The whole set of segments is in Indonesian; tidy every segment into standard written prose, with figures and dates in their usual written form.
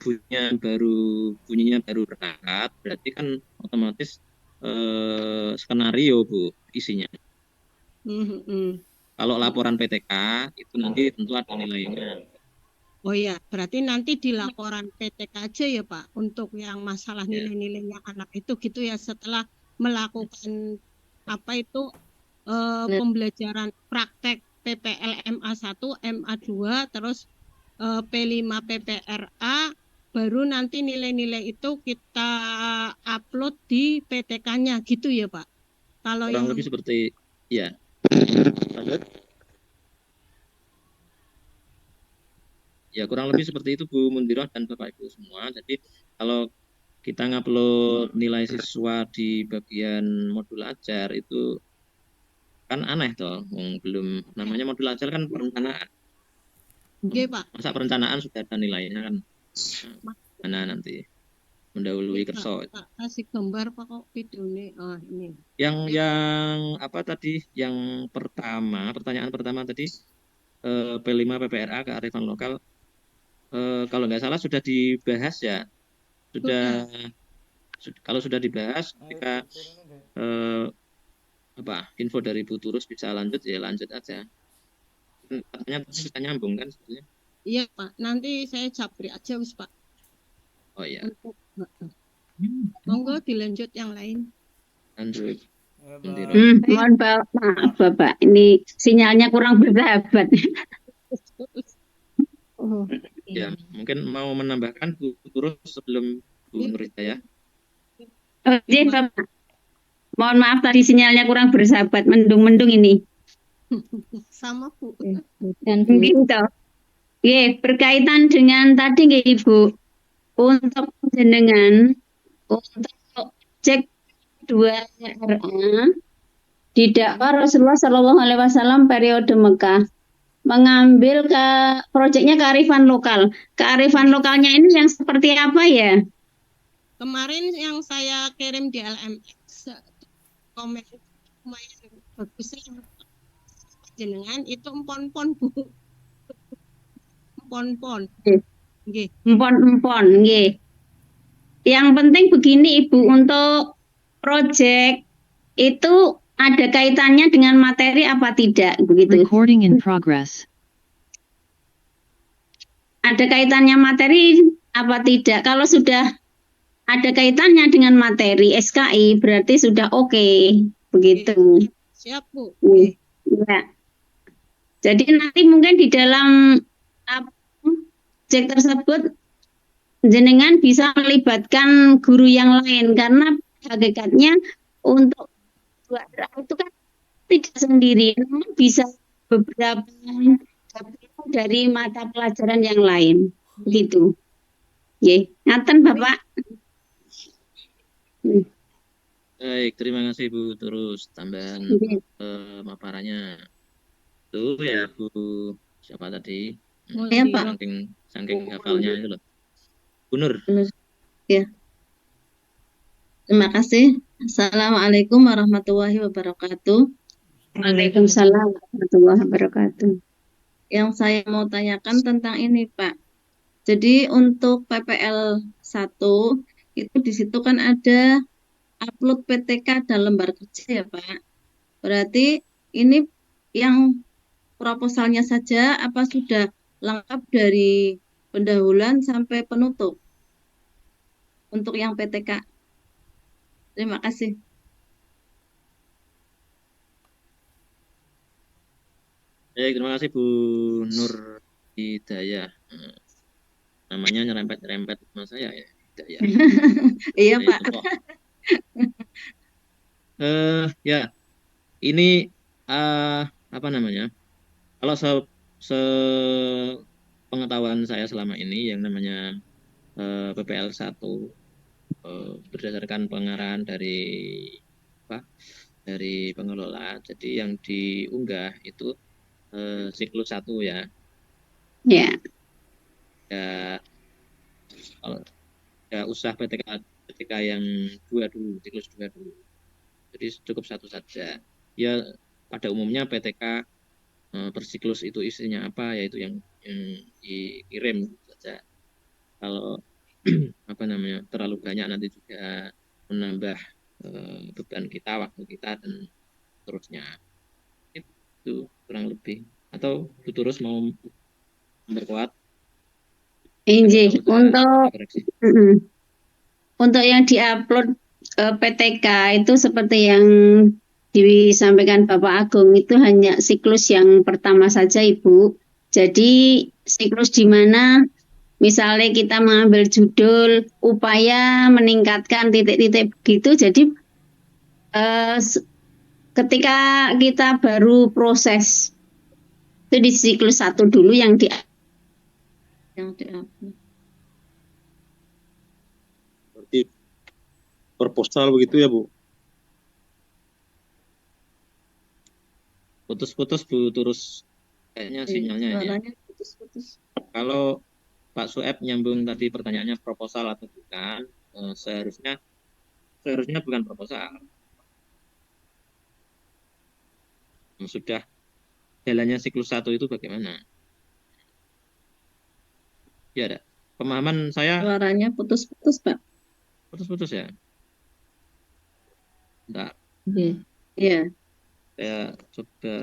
bunyinya baru berat, berarti kan otomatis skenario Bu isinya. Kalau laporan PTK itu nanti tentu ada nilainya. Oh iya, berarti nanti di laporan PTK aja ya Pak, untuk yang masalah Ya. nilai-nilainya anak itu gitu ya, setelah melakukan apa itu pembelajaran praktek PPLMA 1, MA 2, terus P5 PPRA, baru nanti nilai-nilai itu kita upload di PTK-nya gitu ya Pak. Kalau Kurang yang lebih seperti ya. Lanjut. Ya kurang lebih seperti itu Bu Mundiroh dan Bapak Ibu semua. Jadi kalau kita ngupload nilai siswa di bagian modul ajar itu kan aneh toh, belum namanya modul ajar kan perencanaan. Pak, Masa perencanaan sudah ada nilainya kan? Mana nanti mendahului kerso. Pak kasih gambar Pak kok videonya. Oh, ini. Yang apa tadi? Yang pertanyaan pertama tadi P5 PPRA kearifan lokal. Kalau nggak salah sudah dibahas ya. Kalau sudah dibahas ketika info dari Bu Turus bisa lanjut ya lanjut aja. Katanya bisa nyambung kan sebetulnya. Iya Pak, nanti saya japri aja wis Pak. Oh iya. Monggo dilanjut yang lain. Lanjut. Mohon maaf Bapak, ini sinyalnya kurang bersahabat. Ya, mungkin mau menambahkan Bu Turus sebelum Bu Nurita ya. Oh, iya, Bapak. Mohon maaf tadi sinyalnya kurang bersahabat, mendung-mendung ini. Sama Bu. Mungkin toh. Ye, berkaitan dengan tadi nggih Ibu, untuk jenengan untuk cek 2 RA di dakwah Rasulullah Shallallahu Alaihi Wasallam periode Mekah mengambil ke proyeknya kearifan lokal. Kearifan lokalnya ini yang seperti apa ya? Kemarin yang saya kirim di LMX komen lumayan bagus jenengan itu empon-empon Bu. Empon-empon. Nggih. Empon-empon, nggih. Yang penting begini Ibu, untuk proyek itu ada kaitannya dengan materi apa tidak begitu? Recording in progress. Ada kaitannya materi apa tidak? Kalau sudah ada kaitannya dengan materi SKI berarti sudah oke, begitu. Siap Bu. Ya. Jadi nanti mungkin di dalam cek tersebut jenengan bisa melibatkan guru yang lain karena hakikatnya untuk 2 RA itu kan tidak sendiri, namun bisa beberapa dari mata pelajaran yang lain, gitu. Ye, ngaten Bapak. Baik, terima kasih Bu Turus tambahan paparannya. Itu ya Bu siapa tadi? Ya Pak. Saking hafalnya itu loh. Bu Nur. Ya. Terima kasih. Assalamualaikum warahmatullahi wabarakatuh. Waalaikumsalam warahmatullahi wabarakatuh. Yang saya mau tanyakan tentang ini Pak. Jadi untuk PPL 1 itu di situ kan ada upload PTK dan lembar kerja ya Pak. Berarti ini yang proposalnya saja apa sudah lengkap dari pendahuluan sampai penutup untuk yang PTK? Terima kasih. Baik, terima kasih Bu Nur Hidayah. Namanya nyerempet-nyerempet sama saya ya. Hidayah. Iya Pak. Ya, ini apa namanya? Kalau pengetahuan saya selama ini yang namanya PPL 1 berdasarkan pengarahan dari pengelola. Jadi yang diunggah itu siklus 1 ya. Ya. Ya, kalau ya usah PTK yang 2 dulu, siklus 2 dulu. Jadi cukup 1 saja. Ya pada umumnya PTK per siklus itu isinya apa, yaitu yang dikirim saja. Kalau namanya terlalu banyak nanti juga menambah beban kita, waktu kita dan seterusnya. Itu kurang lebih. Atau Bu Turus mau memperkuat? Injih, untuk koreksi. Untuk yang diupload PTK itu seperti yang disampaikan Bapak Agung itu hanya siklus yang pertama saja Ibu. Jadi siklus di mana misalnya kita mengambil judul upaya meningkatkan titik-titik begitu. Jadi ketika kita baru proses itu di siklus 1 dulu yang diupload. Berarti proposal begitu ya, Bu? Putus-putus Bu Turus, kayaknya sinyalnya ya. Putus-putus. Kalau Pak Sueb nyambung tadi pertanyaannya proposal atau bukan, seharusnya bukan proposal. Sudah jalannya siklus 1 itu bagaimana? Ya ada. Pemahaman saya Suaranya putus-putus, Pak. putus-putus ya. Bentar. Iya. Saya coba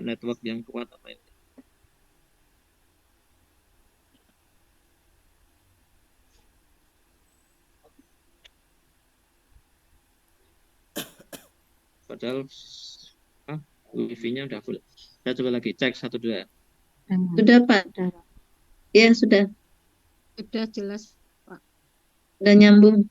network yang kuat apa ini. Padahal wifi-nya udah full. Saya coba lagi cek 1 2. Sudah, Pak. Ya, sudah. Sudah jelas, Pak. Sudah nyambung.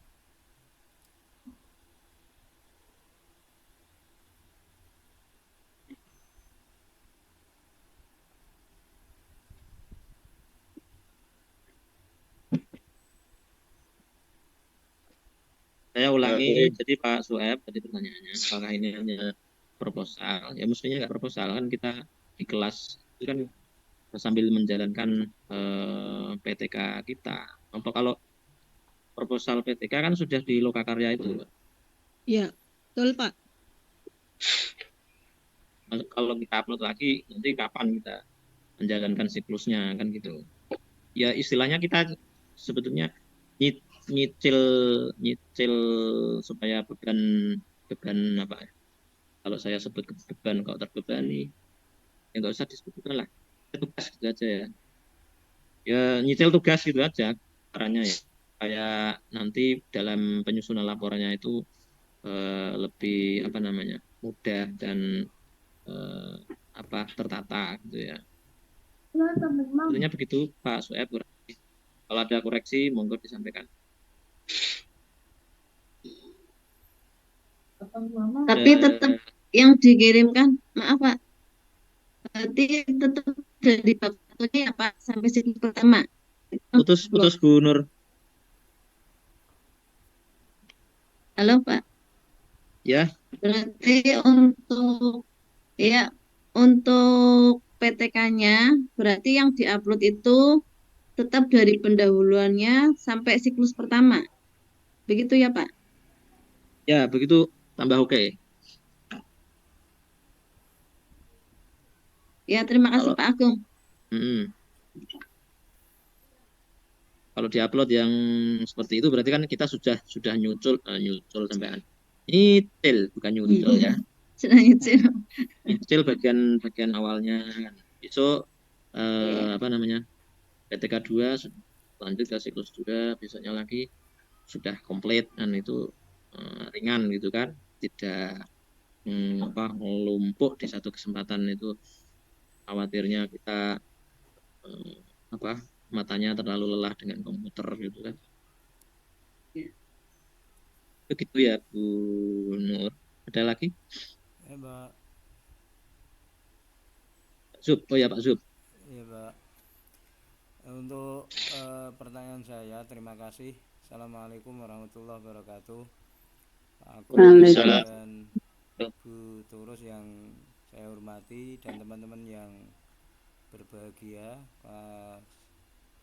Saya ulangi, Baik. jadi Pak Sueb tadi pertanyaannya, apakah ini hanya proposal? Ya mestinya nggak proposal, kan kita di kelas itu kan sambil menjalankan PTK kita. Untuk kalau proposal PTK kan sudah di Lokakarya itu, Pak. Ya, betul Pak. Kalau kita upload lagi, nanti kapan kita menjalankan siklusnya, kan gitu. Ya istilahnya kita sebetulnya nyicil supaya beban apa ya? Kalau saya sebut beban, kalau terbebani, ya nggak usah disebut beban lah, tugas gitu aja ya. Ya nyicil tugas gitu aja caranya ya. Kayak nanti dalam penyusunan laporannya itu lebih apa namanya mudah dan tertata gitu ya. Tentunya begitu Pak Sueb. Kalau ada koreksi monggo disampaikan. Tapi tetap yang dikirimkan, maaf Pak, berarti tetap dari bab satunya ya Pak sampai siklus pertama. Putus Bu Nur. Halo Pak. Ya. Berarti untuk PTK-nya berarti yang diupload itu tetap dari pendahuluannya sampai siklus pertama. Begitu ya Pak? Ya, begitu tambah oke. Ya, terima kasih Pak Agung. Kalau diupload yang seperti itu berarti kan kita sudah nyucul sampai nyicil, bukan nyucul ya. Sudah nyicil. Nyicil bagian awalnya. Besok apa namanya? PTK 2 lanjut ke siklus 2, besoknya lagi sudah komplit dan itu ringan gitu kan. Tidak melumpuk di satu kesempatan itu, khawatirnya kita matanya terlalu lelah dengan komputer gitu kan. Begitu ya Bu Nur. Ada lagi? Ya Pak. Zub, oh ya Pak Zub. Iya Pak. Untuk pertanyaan saya, terima kasih. Assalamualaikum warahmatullahi wabarakatuh. Aku dan Bu Turus yang saya hormati dan teman-teman yang berbahagia.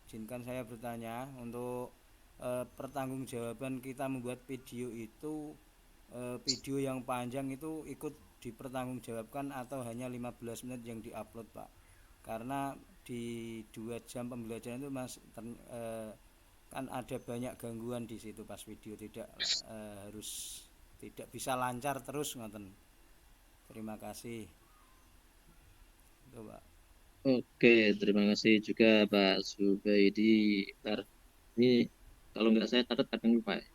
Izinkan saya bertanya untuk pertanggungjawaban kita membuat video itu, video yang panjang itu ikut dipertanggungjawabkan atau hanya 15 menit yang diupload Pak? Karena di 2 jam pembelajaran itu kan ada banyak gangguan di situ pas video tidak harus tidak bisa lancar terus ngoten. Terima kasih. Itu, Pak. Oke, terima kasih juga Pak Zubaidi. Bentar. Ini kalau nggak saya catat kadang lupa ya.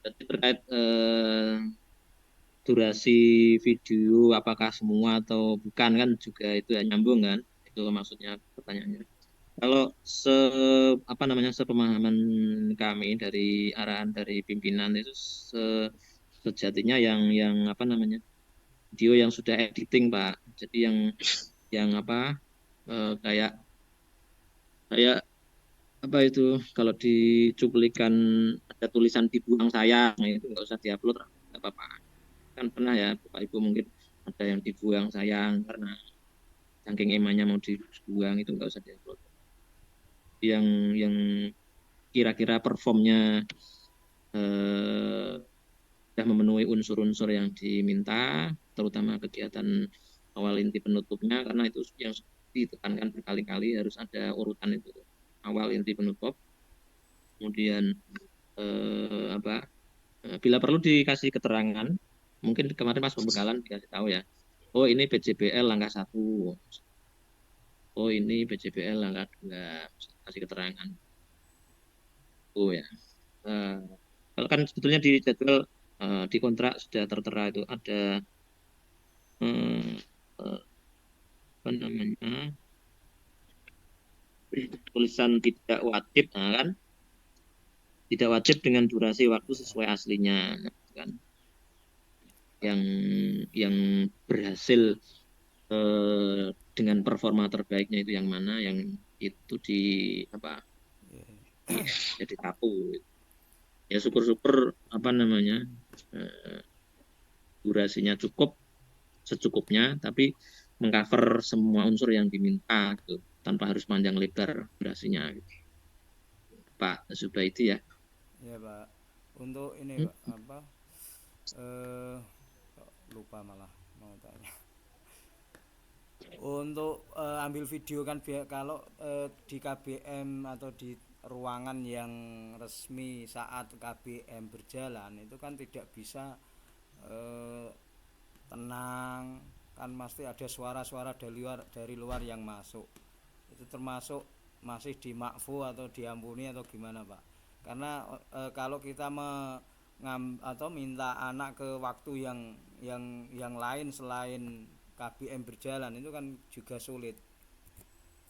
Berarti terkait durasi video apakah semua atau bukan kan juga itu ya, nyambung kan? Itu maksudnya pertanyaannya. Kalau apa namanya sepemahaman kami dari arahan dari pimpinan itu sejatinya yang apa namanya video yang sudah editing Pak. Jadi yang apa kayak kayak apa itu kalau dicuplikan ada tulisan dibuang sayang itu nggak usah diupload nggak apa-apa. Kan pernah ya Bapak Ibu mungkin ada yang dibuang sayang karena saking emannya mau dibuang itu nggak usah diupload. Yang kira-kira performnya sudah memenuhi unsur-unsur yang diminta, terutama kegiatan awal inti penutupnya, karena itu yang ditekankan berkali-kali harus ada urutan itu awal inti penutup, kemudian bila perlu dikasih keterangan, mungkin kemarin pas pembekalan dikasih tahu ya, oh ini PJBL langkah 1, oh ini PJBL langkah 2, kasih keterangan. Oh ya. Kalau kan sebetulnya di jadwal di kontrak sudah tertera itu ada apa namanya tulisan tidak wajib, nah kan tidak wajib dengan durasi waktu sesuai aslinya, kan yang berhasil dengan performa terbaiknya itu yang mana, yang itu di apa ya ditapu ya, syukur-syukur apa namanya durasinya cukup secukupnya tapi mengcover semua unsur yang diminta gitu, tanpa harus panjang lebar durasinya gitu. Pak Zubaidi ya. Ya Pak. Untuk ini Pak apa lupa malah mau tanya. Untuk ambil video kan kalau di KBM atau di ruangan yang resmi saat KBM berjalan itu kan tidak bisa tenang, kan pasti ada suara-suara dari luar yang masuk. Itu termasuk masih dimakfu atau diampuni atau gimana Pak? Karena kalau kita atau minta anak ke waktu yang lain selain KBM berjalan itu kan juga sulit,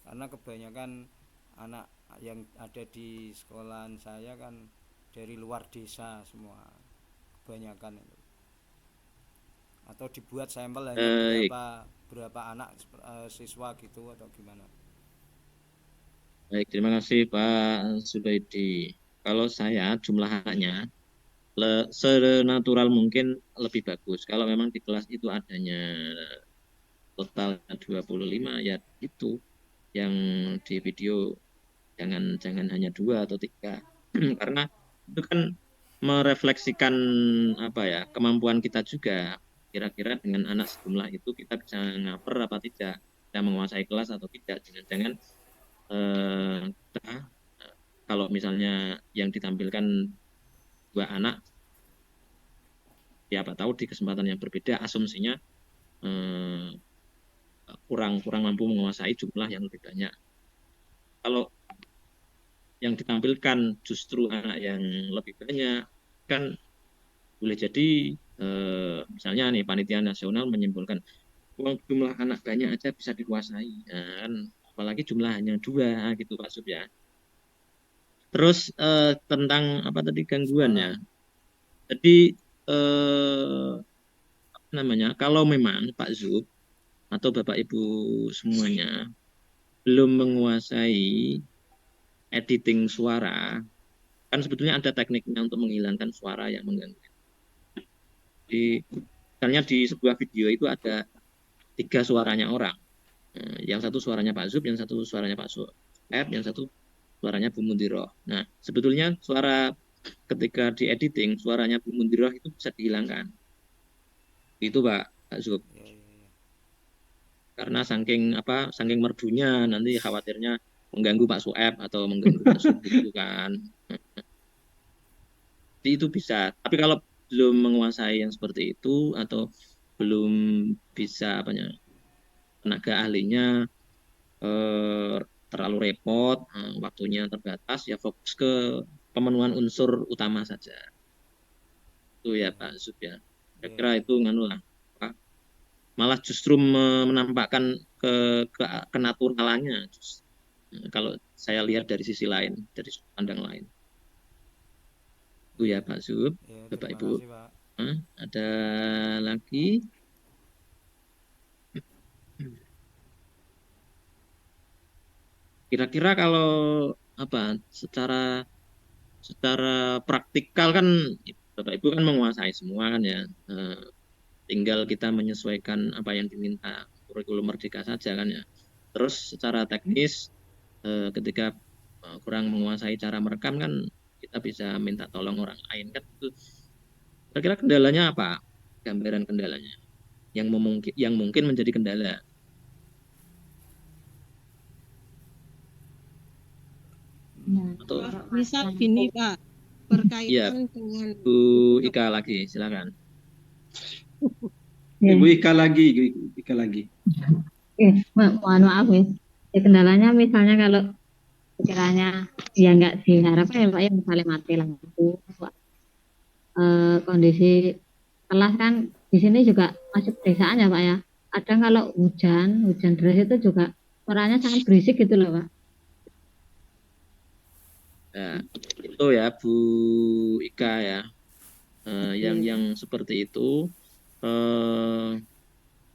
karena kebanyakan anak yang ada di sekolahan saya kan dari luar desa semua kebanyakan itu, atau dibuat sampel hanya berapa anak siswa gitu atau gimana? Baik, terima kasih Pak Zubaidi. Kalau saya jumlah anaknya senatural mungkin lebih bagus. Kalau memang di kelas itu adanya total 25 ya itu yang di video jangan hanya 2 atau 3 karena itu kan merefleksikan apa ya kemampuan kita juga, kira-kira dengan anak sejumlah itu kita bisa ngaper apa tidak, kita menguasai kelas atau tidak. Jangan-jangan kita kalau misalnya yang ditampilkan 2 anak, siapa tahu di kesempatan yang berbeda asumsinya kurang mampu menguasai jumlah yang lebih banyak. Kalau yang ditampilkan justru anak yang lebih banyak, kan boleh jadi misalnya nih panitia nasional menyimpulkan jumlah anak banyak aja bisa dikuasai, nah, kan apalagi jumlahnya 2 gitu Pak Sub ya. Terus tentang apa tadi gangguannya, jadi apa namanya, kalau memang Pak Zub atau Bapak Ibu semuanya belum menguasai editing suara, kan sebetulnya ada tekniknya untuk menghilangkan suara yang mengganggu. Misalnya di sebuah video itu ada 3 suaranya orang, yang satu suaranya Pak Zub, yang satu suaranya Pak Soeb, yang satu suaranya Bu Mundiroh. Nah, sebetulnya suara ketika di editing suaranya Bu Mundiroh itu bisa dihilangkan. Itu Pak Zub. karena saking merdunya nanti khawatirnya mengganggu Pak Sueb atau mengganggu Pak Sub gitu kan. Jadi itu bisa. Tapi kalau belum menguasai yang seperti itu atau belum bisa tenaga ahlinya terlalu repot, waktunya terbatas, ya fokus ke pemenuhan unsur utama saja. Itu ya Pak Sub ya. Saya kira itu lah, malah justru menampakkan kenaturalannya. Kalau saya lihat dari sisi lain, dari sudut pandang lain. Itu ya Pak Sub, Ya, Bapak terima Ibu. kasih, Pak. Ada lagi? Kira-kira kalau secara praktikal kan Bapak Ibu kan menguasai semua kan ya. Tinggal kita menyesuaikan apa yang diminta kurikulum Merdeka saja kan ya. Terus secara teknis ketika kurang menguasai cara merekam kan kita bisa minta tolong orang lain kan. Kira-kira kendalanya apa? Gambaran kendalanya yang mungkin menjadi kendala. Atau Misal gini Pak, berkaitan dengan Bu Ika lagi, silakan. Ibu Ika lagi. Mohon maaf ya. Kendalanya misalnya kalau sekiranya ya nggak diharapkan ya Pak ya, misalnya mati lampu, kondisi kelas kan di sini juga masih pedesaan ya Pak ya. Kadang kalau hujan deras itu juga suaranya sangat berisik gitu loh Pak. Nah, itu ya Bu Ika ya. Yang seperti itu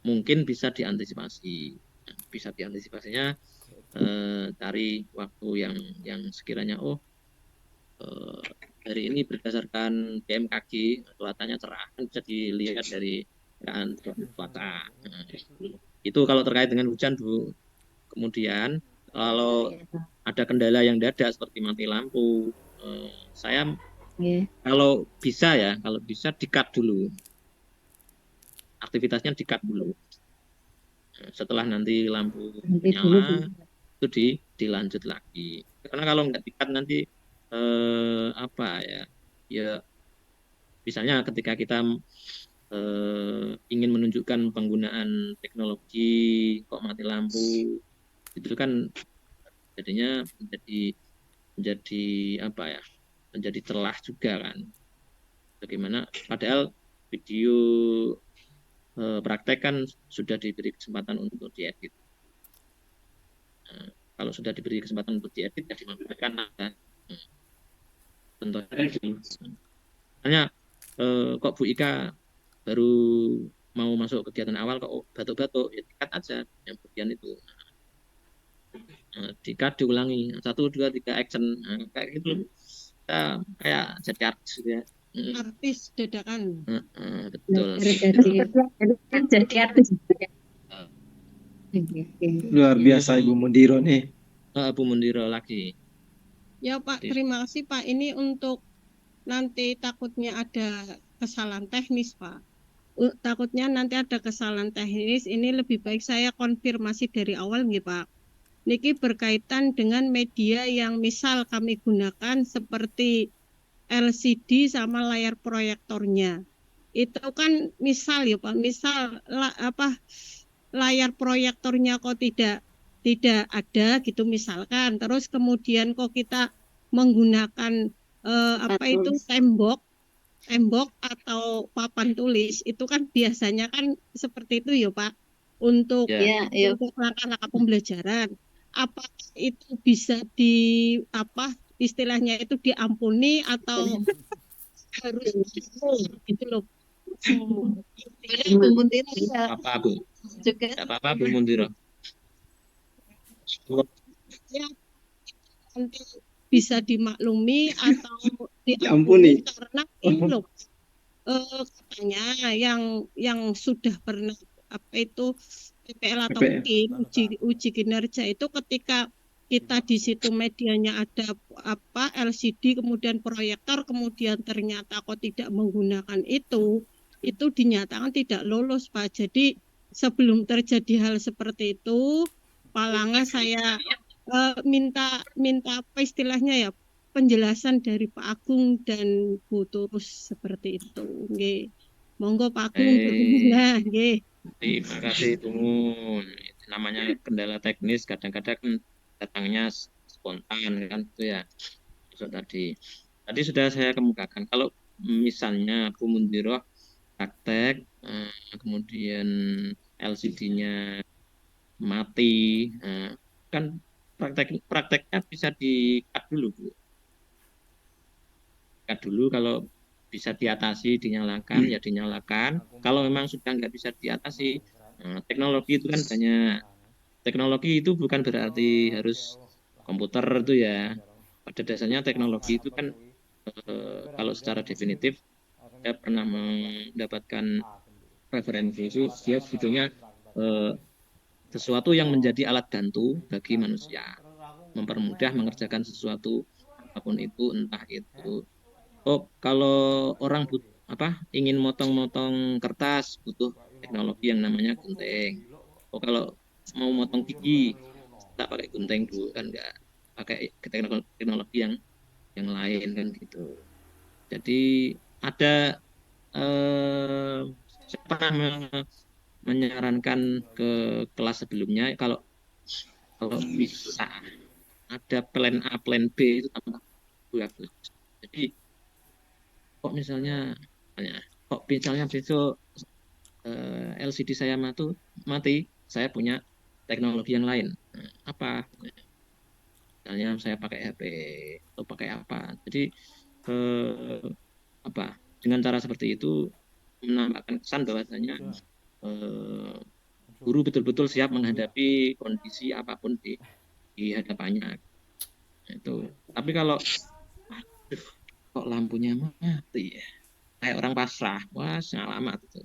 mungkin bisa diantisipasi. Bisa diantisipasinya cari waktu yang sekiranya hari ini berdasarkan BMKG cuacanya cerah, kan bisa dilihat dari perkiraan cuaca. Itu kalau terkait dengan hujan Bu. Kemudian kalau ada kendala yang dadak seperti mati lampu, saya kalau bisa di-cut dulu. Aktivitasnya di-cut dulu. Setelah nanti lampu menyala, itu dilanjut lagi. Karena kalau nggak di-cut nanti ya misalnya ketika kita ingin menunjukkan penggunaan teknologi kok mati lampu, itu kan jadinya menjadi celah juga kan. Bagaimana padahal video praktek kan sudah diberi kesempatan untuk diedit. Kalau sudah diberi kesempatan untuk diedit ya dimanfaatkan. Tentunya kok Bu Ika baru mau masuk kegiatan awal kok batuk-batuk, ya di-cut aja yang bagian itu. Di-cut diulangi 1, 2, 3 action, kayak gitu. Kita kayak jadi artis gitu ya. artis dadakan. Betul. Jadi artis. Luar biasa Ibu Mundiro nih. Bu Mundiro lagi. Ya Pak, terima kasih Pak. Ini untuk nanti takutnya ada kesalahan teknis Pak. Takutnya nanti ada kesalahan teknis, ini lebih baik saya konfirmasi dari awal nggih Pak. Niki berkaitan dengan media yang misal kami gunakan seperti LCD sama layar proyektornya. Itu kan misal ya Pak, misal layar proyektornya kok tidak ada gitu misalkan. Terus kemudian kok kita menggunakan tembok atau papan tulis, itu kan biasanya kan seperti itu ya Pak, untuk langkah-langkah pembelajaran. Apa itu bisa istilahnya itu diampuni atau harus gitu loh. Bu Mundiro Apa Bu? juga Apa Bu Mundiro? Ya, nanti bisa dimaklumi atau diampuni karena ini loh katanya yang sudah pernah PPL atau mungkin uji kinerja itu ketika kita di situ medianya ada LCD kemudian proyektor kemudian ternyata kok tidak menggunakan itu dinyatakan tidak lolos Pak. Jadi sebelum terjadi hal seperti itu, palangga saya minta apa istilahnya ya, penjelasan dari Pak Agung dan Bu Turus seperti itu. Nggih. Monggo Pak Agung Baik, bagaimana? Nggih. terima kasih Tungun. Itu namanya kendala teknis, kadang-kadang kan datangnya spontan kan itu ya. Maksud tadi sudah saya kemukakan. Kalau misalnya Bu Mundiroh praktek, kemudian LCD-nya mati, kan prakteknya bisa di-cut dulu Bu. Cut dulu, kalau bisa diatasi dinyalakan ya dinyalakan. Kalau memang sudah nggak bisa diatasi, teknologi itu kan banyak. Teknologi itu bukan berarti harus komputer itu ya. Pada dasarnya teknologi itu kan kalau secara definitif saya pernah mendapatkan referensi itu, dia sebetulnya sesuatu yang menjadi alat bantu bagi manusia, mempermudah mengerjakan sesuatu apapun itu, entah itu kalau orang ingin motong-motong kertas butuh teknologi yang namanya gunting. Kalau mau motong gigi tak pakai gunting dulu kan, nggak pakai teknologi yang lain kan gitu. Jadi ada saya pernah menyarankan ke kelas sebelumnya, kalau bisa ada plan A plan B itu tambah bagus. Jadi kok misalnya besok LCD saya mati, saya punya teknologi yang lain. Apa? Misalnya saya pakai HP atau pakai apa. Jadi dengan cara seperti itu menambahkan kesan bahwasanya guru betul-betul siap menghadapi kondisi apapun di hadapannya. Itu. Tapi kalau kok lampunya mati ya, kayak orang pasrah, wah alamat itu.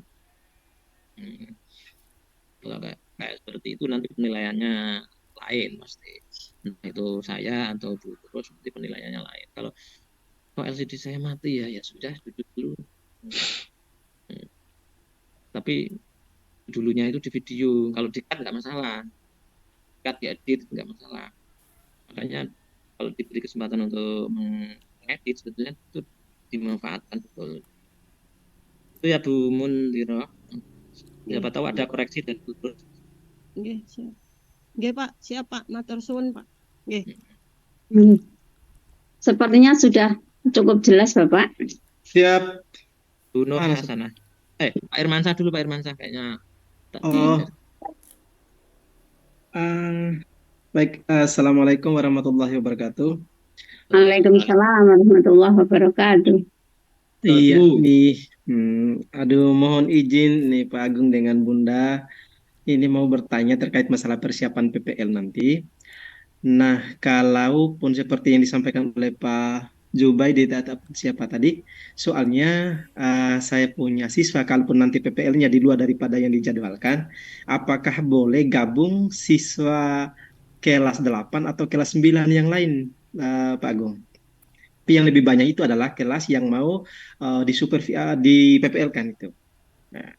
Kalau kayak seperti itu nanti penilaiannya lain pasti. Entah itu saya atau Bu terus nanti penilaiannya lain. Kalau LCD saya mati ya sudah, duduk dulu. Tapi dulunya itu di video, kalau di-cut nggak masalah, cut diedit nggak masalah. Makanya kalau diberi kesempatan untuk mengedit sebetulnya itu dimanfaatkan betul. Itu ya Bu Mundiroh. Siapa tahu ada koreksi dan tutur. Nggih, siap. Nggih, Pak. Siap, Pak. Matur suwun, Pak. Nggih. Sepertinya sudah cukup jelas, Bapak. Siap. Bu Nur Hasanah. Pak Irmansyah dulu, Pak Irmansyah kayaknya. Baik. Assalamualaikum warahmatullahi wabarakatuh. Waalaikumsalam warahmatullahi wabarakatuh. Iya nih, aduh mohon izin nih Pak Agung dengan Bunda, ini mau bertanya terkait masalah persiapan PPL nanti. Nah, kalaupun seperti yang disampaikan oleh Pak Zubaidi ataupun siapa tadi, soalnya saya punya siswa, kalaupun nanti PPL-nya di luar daripada yang dijadwalkan, apakah boleh gabung siswa kelas 8 atau kelas 9 yang lain, Pak Agung? Tapi yang lebih banyak itu adalah kelas yang mau di PPL kan itu. Nah,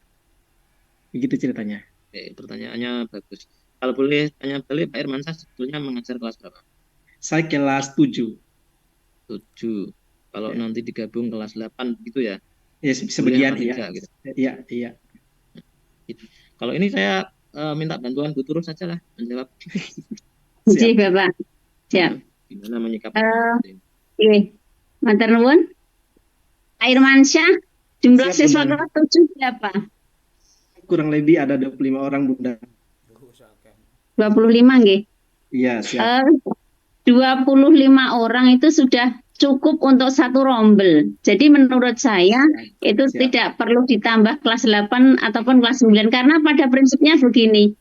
begitu ceritanya. Pertanyaannya bagus. Kalau boleh tanya balik, Pak Irmansyah sebetulnya mengajar kelas berapa? Saya kelas 7. 7. Kalau nanti digabung kelas 8 gitu ya? Ya, sebagian iya. Gitu. Iya. Kalau ini saya minta bantuan Bu Turus saja lah menjawab. Siap, Bapak. Siap. Gimana menyikapi? Matur nuwun. Pak Irmansyah, jumlah siswa kelas 7 berapa? Kurang lebih ada 25 orang, Bunda. 25 nggih. Iya, siap. 25 orang itu sudah cukup untuk satu rombel. Jadi menurut saya itu tidak perlu ditambah kelas 8 ataupun kelas 9, karena pada prinsipnya begini.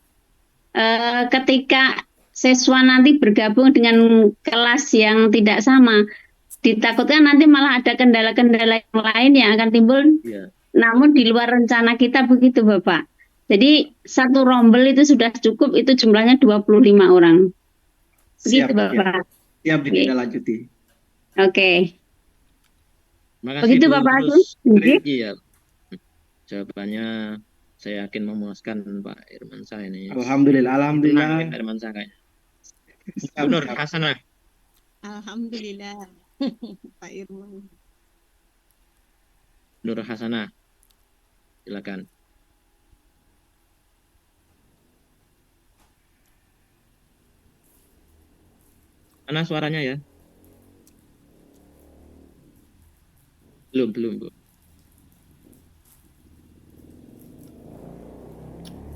Ketika siswa nanti bergabung dengan kelas yang tidak sama, ditakutkan nanti malah ada kendala-kendala yang lain yang akan timbul. Namun di luar rencana kita begitu, Bapak. Jadi satu rombel itu sudah cukup, itu jumlahnya 25 orang. Begitu, Bapak. Siap ditindaklanjuti. Oke. Makasih, begitu Bu. Bapak Terus, Agung. iya. Jawabannya saya yakin memuaskan Pak Irmansyah ini. Alhamdulillah, Tenang alhamdulillah. ini Pak Irmansyah kayaknya. Siap, Bunur siap. Hasanah, Alhamdulillah. Pak Irman. Nur Hasanah, silakan. Mana suaranya ya? Belum, Bu.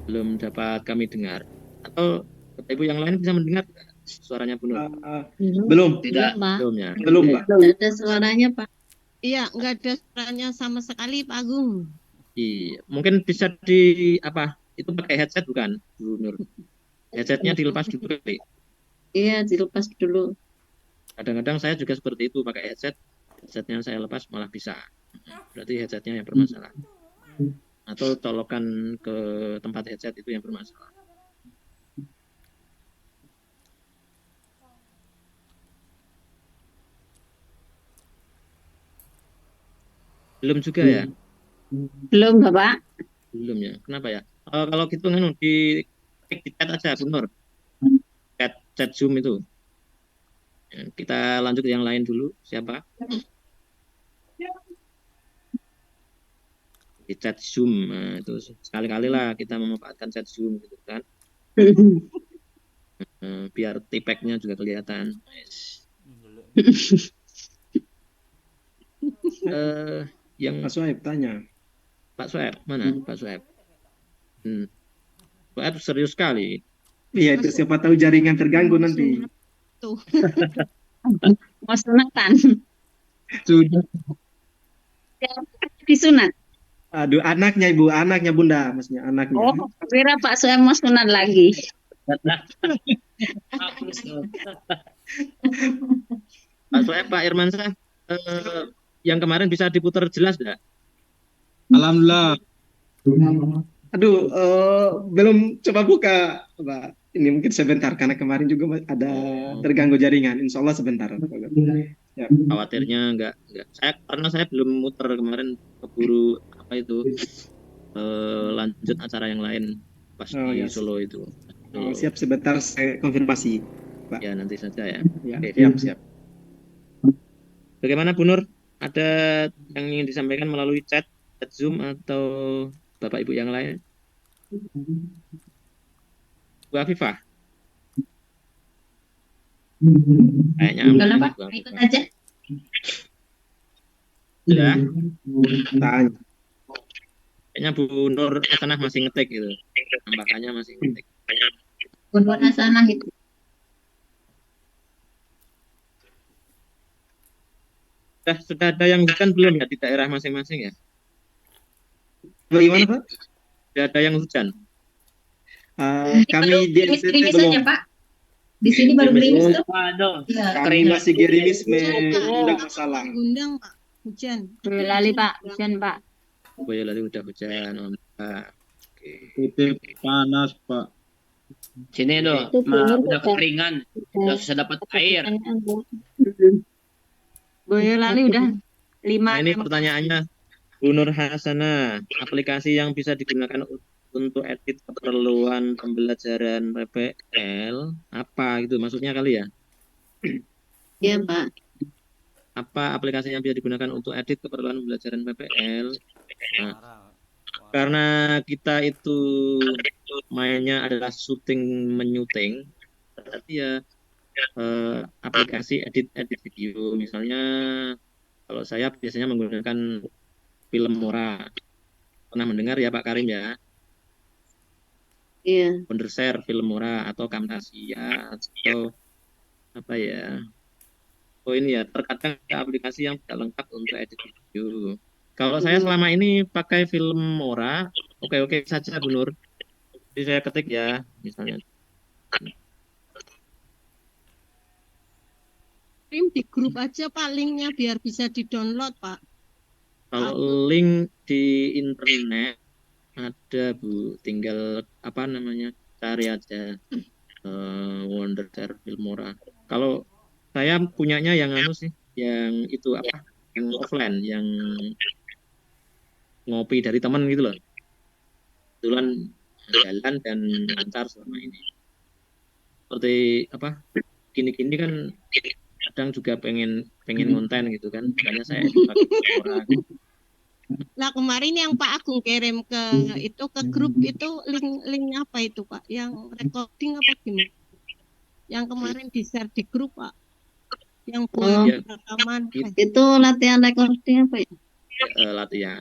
Belum dapat kami dengar. Atau Bapak Ibu yang lain bisa mendengar suaranya Bu Nur? Belum, Tidak, Pak. Belum ya? belum, Pak. Tidak ada suaranya, Pak. Iya, nggak ada suaranya sama sekali, Pak Agung. Iya, mungkin bisa di apa? Itu pakai headset bukan, Bu Nur? Headsetnya dilepas dulu kali. Iya, dilepas dulu. Kadang-kadang saya juga seperti itu pakai headset. Headsetnya saya lepas malah bisa. Berarti headsetnya yang bermasalah. Atau colokan ke tempat headset itu yang bermasalah. Belum juga ya? Belum, Bapak. Belum ya. Kenapa ya? Kalau gitu di chat aja, Bu Nur. Chat Zoom itu. Ya, kita lanjut ke yang lain dulu. Siapa? Di chat Zoom. Nah, itu sekali-kali lah kita memanfaatkan chat Zoom gitu kan. Biar tipeknya juga kelihatan. Yang Pak Suhaib tanya. Pak Soeb, mana Pak Soeb? Soeb serius sekali. Iya, itu siapa tahu jaringan terganggu nanti. Tuh. Mau sunatan. Sudah. Disunat. Aduh, anaknya Ibu, anaknya Bunda, maksudnya anaknya. Oh, kira Pak saya mau sunat lagi. Pak Soeb, Pak Irmansyah, yang kemarin bisa diputar jelas nggak? Alhamdulillah. Aduh, belum coba buka, Pak. Ini mungkin sebentar karena kemarin juga ada terganggu jaringan. Insya Allah sebentar. Ya. Khawatirnya enggak. Karena saya belum muter kemarin, keburu apa itu lanjut acara yang lain pas di Solo itu. Siap, sebentar saya konfirmasi, Pak. Ya nanti saja ya. Ya, Oke. siap. Bagaimana Bu Nur? Ada yang ingin disampaikan melalui chat Zoom atau Bapak Ibu yang lain? Bu Afifah? Kayaknya Kalau Pak, ikut aja. Sudah. Tanya. Kayaknya Bu Nur Hasanah masih ngetik gitu. Nampaknya masih ngetik. Bun Hasanah itu. Sudah ada yang hujan belum ya di daerah masing-masing ya? Bagaimana, Pak? Sudah ada yang hujan? Kami di NTT belum. Saja, Pak. Di sini baru gerimis tuh. Kami masih gerimis, tidak masalah. Gundang, Pak. Hujan. Lali, Pak. Hujan, Pak. Boyolali udah hujan. Oke. Titik panas, Pak. Sini loh, udah kekeringan, udah susah dapat air. Boyolali udah 5. Nah, ini pertanyaannya, Bu Nur Hasanah, aplikasi yang bisa digunakan untuk edit keperluan pembelajaran PPL apa gitu maksudnya kali ya? Iya, Pak. Apa aplikasi yang bisa digunakan untuk edit keperluan pembelajaran PPL? Nah, karena kita itu mainnya adalah syuting menyuting, berarti ya aplikasi edit video. Misalnya kalau saya biasanya menggunakan Filmora. Pernah mendengar ya Pak Karim ya? Iya. Wondershare, Filmora atau Camtasia atau apa ya? Oh ini ya, terkadang aplikasi yang tidak lengkap untuk edit video. Kalau saya selama ini pakai Filmora, oke saja Bu Nur. Jadi saya ketik ya, misalnya. Di grup aja Pak linknya biar bisa di-download, Pak. Kalau link di internet ada Bu, tinggal apa namanya cari aja Wondershare Filmora. Kalau saya punyanya yang anu sih, yang itu apa? Yang offline, yang ngopi dari teman gitu loh. kebetulan jalan dan lancar selama ini. Seperti apa? Gini-gini kan kadang juga pengen konten gitu kan, makanya saya pakai orang. Lah kemarin yang Pak Agung kirim ke itu ke grup itu link apa itu Pak? Yang recording apa gimana? Yang kemarin di-share di grup Pak. Yang buat Ya, rekaman. Itu latihan recording apa ya? latihan.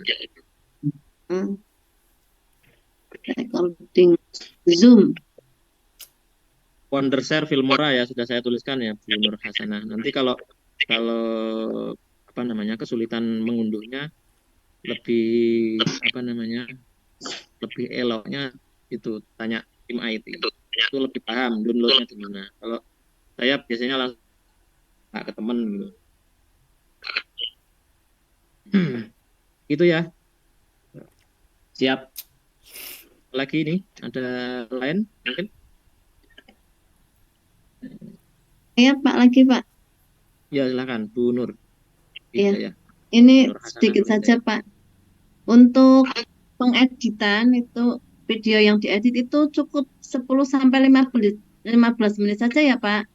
Recording Zoom. Wondershare Filmora ya sudah saya tuliskan ya Bu Nur Hasanah. Nanti kalau apa namanya kesulitan mengunduhnya lebih apa namanya lebih eloknya itu tanya tim IT itu lebih paham downloadnya di mana. Kalau saya biasanya langsung ke temen gitu. Itu ya. Siap. Lagi nih ada lain mungkin? Iya Pak, lagi Pak. Ya silakan Bu Nur. Iya. Ya. Ini Nur Hasanah sedikit Nur saja Hidayat. Pak. Untuk pengeditan itu video yang diedit itu cukup 10 sampai 15 menit saja ya Pak.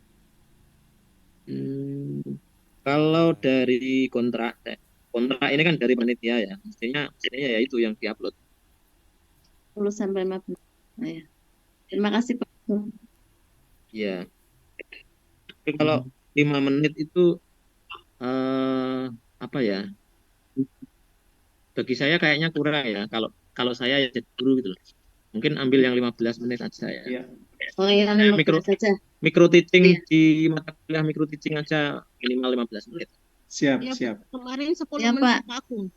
Kalau dari kontrak ini kan dari panitia ya, mestinya ya itu yang diupload. 10 sampai 15. Nah, ya. Terima kasih Pak. Ya. Tapi kalau 5 menit itu apa ya? Bagi saya kayaknya kurang ya. Kalau saya ya jadi guru gitu loh. Mungkin ambil yang 15 menit aja ya. Iya. Oh iya, 15 saja. Mikro teaching Iya. di mata kuliah mikro teaching aja minimal 15 menit. Siap, Ya, siap. kemarin 10 Ya, menit Pak. Pak Agung.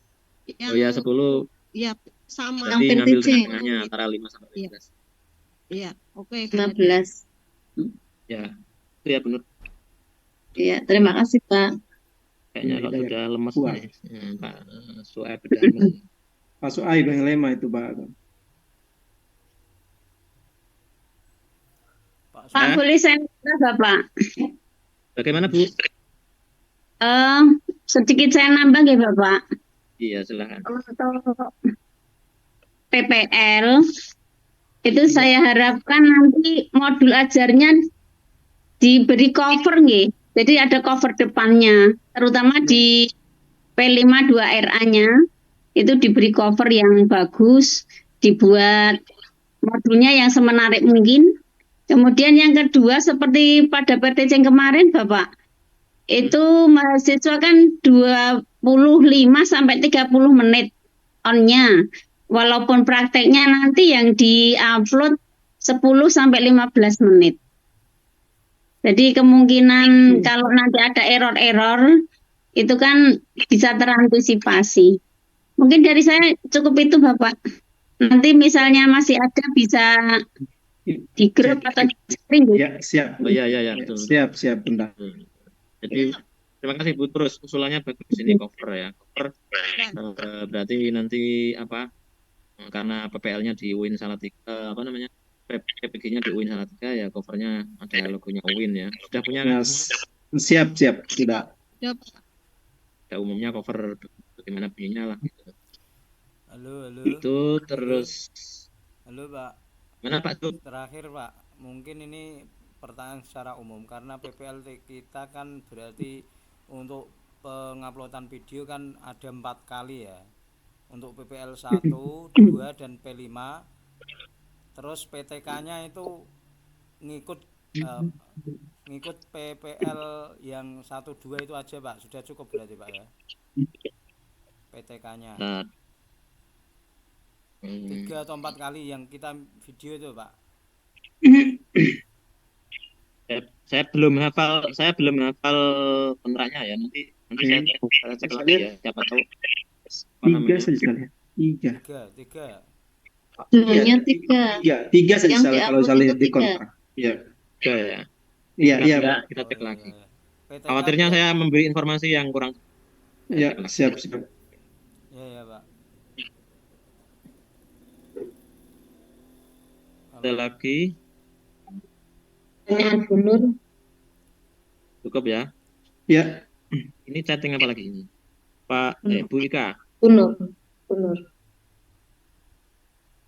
Oh ya 10. Ya sama. Yang Berarti ngambil teaching. tengah-tengahnya antara 5 sampai 15. Iya, oke. 15. Ya. Itu ya benar. Iya, terima kasih Pak. Kayaknya Ini kok Hidayat. sudah lemes Kuat. nih. Pak Suhaib udah lemes. Masuk air yang lema itu Pak. Pak, boleh saya minta Bapak? Bagaimana Bu? Sedikit saya nambah ya Bapak. Iya silakan. Untuk PPL itu saya harapkan nanti modul ajarnya diberi cover nggih. Jadi ada cover depannya, terutama di P52RA-nya itu diberi cover yang bagus, dibuat modulnya yang semenarik mungkin. Kemudian yang kedua seperti pada PTC yang kemarin Bapak, itu mahasiswa kan 25 sampai 30 menit on-nya. Walaupun prakteknya nanti yang di-upload 10 sampai 15 menit. Jadi kemungkinan kalau nanti ada error-error itu kan bisa terantisipasi. Mungkin dari saya cukup itu Bapak. Nanti misalnya masih ada bisa di grup atau di sharing. Ya, siap. Oh iya betul. Siap Bunda. Jadi terima kasih Bu, terus usulannya bagus ini cover ya. Cover berarti nanti apa? Karena PPL-nya di UIN Salatiga apa namanya? PPG-nya di UIN Salatiga ya covernya ada logonya UIN ya. Sudah punya kan? Siap, sudah. Ya, umumnya cover bagaimana bunyinya lah gitu. Halo. Itu terus Halo Pak. Mana Pak tuh? Terakhir Pak, mungkin ini pertanyaan secara umum karena PPLT kita kan berarti untuk penguploadan video kan ada 4 kali ya. Untuk PPL 1, 2 dan P5. Terus PTK-nya itu ngikut PPL yang 1, 2 itu aja Pak. Sudah cukup berarti Pak ya. PTK-nya. 3 atau 4 kali yang kita video itu Pak. Saya belum hafal kontraknya ya. Nanti saya cek lagi ya. Siapa tahu. 3 saja. 3. Dulunya 3 saja kalau saya lihat di kontrak. Iya. 3 ya. Iya. Kita cek lagi. Khawatirnya saya memberi informasi yang kurang. Ya, siap. Ya Pak. Ada lagi? Pertanyaan Bu Nur. Cukup ya? Ya. Ini chatting apa lagi ini? Pak Bu Ika. Bu Nur.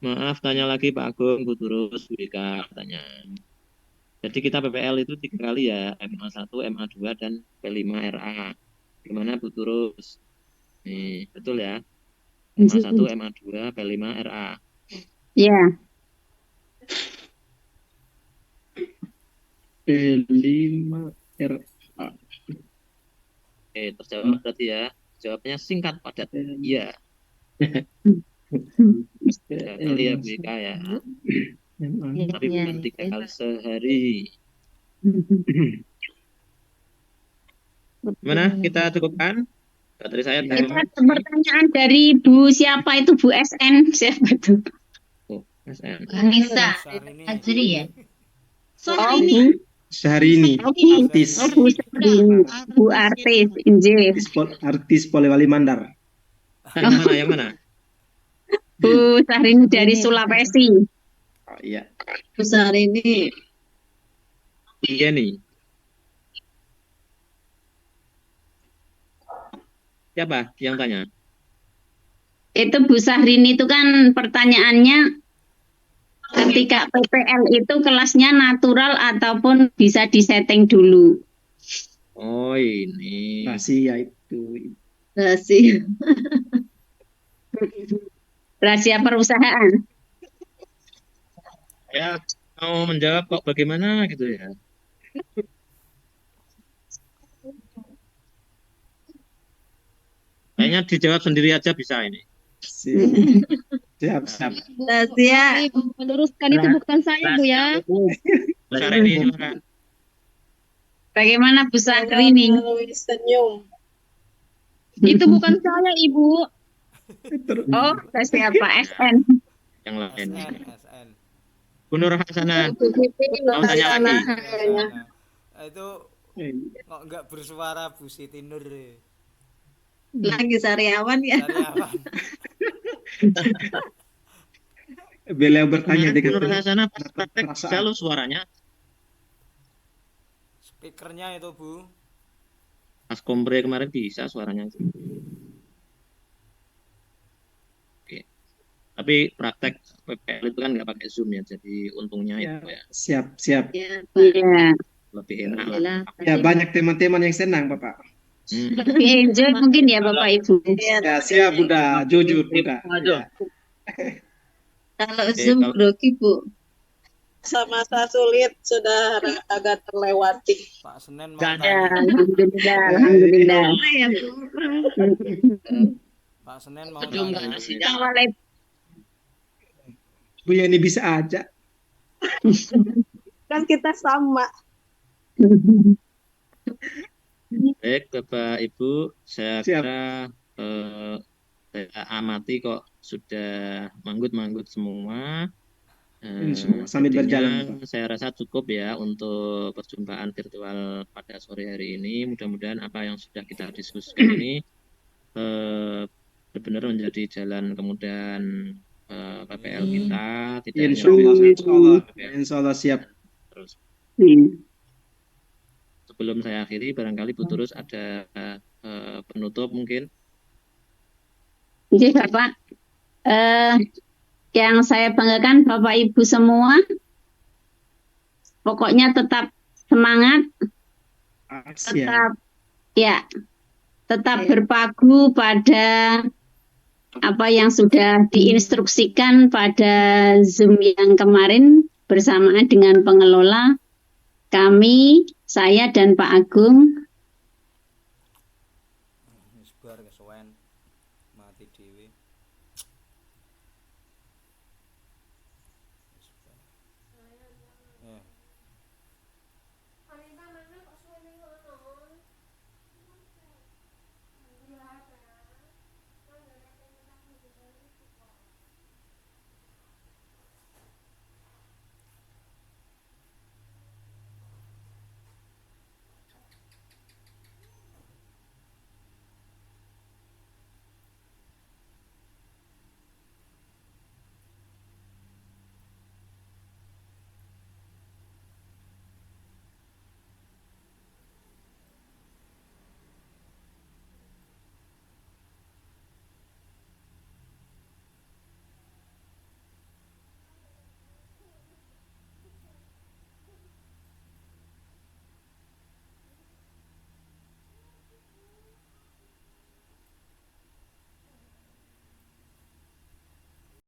Maaf, tanya lagi Pak Agung, Bu Turus, Bu Ika, tanya. Jadi kita PPL itu 3 kali ya, MA1, MA2, dan P5 RA. Gimana Bu Turus? Nih, betul ya? MA1, MA2, P5 RA. Ya, P5 RA. Oke, terjawab berarti ya. Jawabnya singkat padat. Iya. Tiga kali ya Bu Ika ya. Tapi bukan 3 kali sehari. Mana kita cukupkan? Baterai saya itu udah ada pertanyaan dari Bu siapa itu Bu SN siapa itu? oh, SN. Anissa Syahrini. Azri ya. Syahrini. Syahrini, artis, Oh Bu Syahrini, Bu artis, Injil. artis Polewali Mandar. Yang mana? Bu Syahrini dari Sulawesi. Oh iya. Besar ini Iya nih. Siapa yang tanya? Itu Bu Syahrini itu kan pertanyaannya ketika PPL itu kelasnya natural ataupun bisa disetting dulu. Oh ini. Rahasia itu. rahasia. Rahasia perusahaan. Ya mau menjawab kok bagaimana gitu ya. Kayaknya dijawab sendiri aja bisa ini. Siap, siap. Rahasia. Meluruskan itu bukan saya Bu ya. Besar ini silakan. Bagaimana Bu Syahrini? Itu bukan saya Ibu. Oh, siapa SN? Yang lain. SN. Bu Nur Hasanah. Mau tanya lagi? Nah, itu kok enggak bersuara Bu Siti Nur. Lagi Sariawan ya. Sariawan. Beliau bertanya Bu dengan Nur Hasanah praktek perasaan. selalu suaranya. Speakernya itu Bu. Pas kompre kemarin bisa suaranya. Oke. Tapi praktek PPL itu kan nggak pakai Zoom ya, jadi untungnya Ya, itu ya siap, siap. Ya, Pak. Iya. lebih enak lah. Alhamdulillah. Ya, banyak teman-teman yang senang, Bapak. Lebih enjoy mungkin ya Bapak Ibu. Ya, siap, Bunda. Jujur, Bunda. Ya. Kalau Oke, Zoom kalau- grogi Bu. Masa-masa sulit sudah agak terlewati. Pak Senen mau Gak ada. Ya, tanya. alhamdulillah, alhamdulillah. Mana ya Bu? Pak Senen mau Aduh, nggak tanya. ada sinyal. Bu Yani bisa aja. Kan kita sama. Baik, Bapak Ibu, saya Siap. kira saya amati kok sudah manggut-manggut semua. Insya Allah, sambil Jadinya berjalan, Pak. saya rasa cukup ya untuk perjumpaan virtual pada sore hari ini. Mudah-mudahan apa yang sudah kita diskusikan ini benar-benar menjadi jalan kemudahan PPL kita. Tidak hanya Insya Allah, PPL insya Allah, PPL insya Allah siap. terus. Hmm. Sebelum saya akhiri, barangkali Bu Turus ada penutup mungkin. Jadi Bapak, yang saya banggakan Bapak Ibu semua, pokoknya tetap semangat, Siap. tetap berpagu pada apa yang sudah diinstruksikan pada Zoom yang kemarin bersamaan dengan pengelola kami, saya dan Pak Agung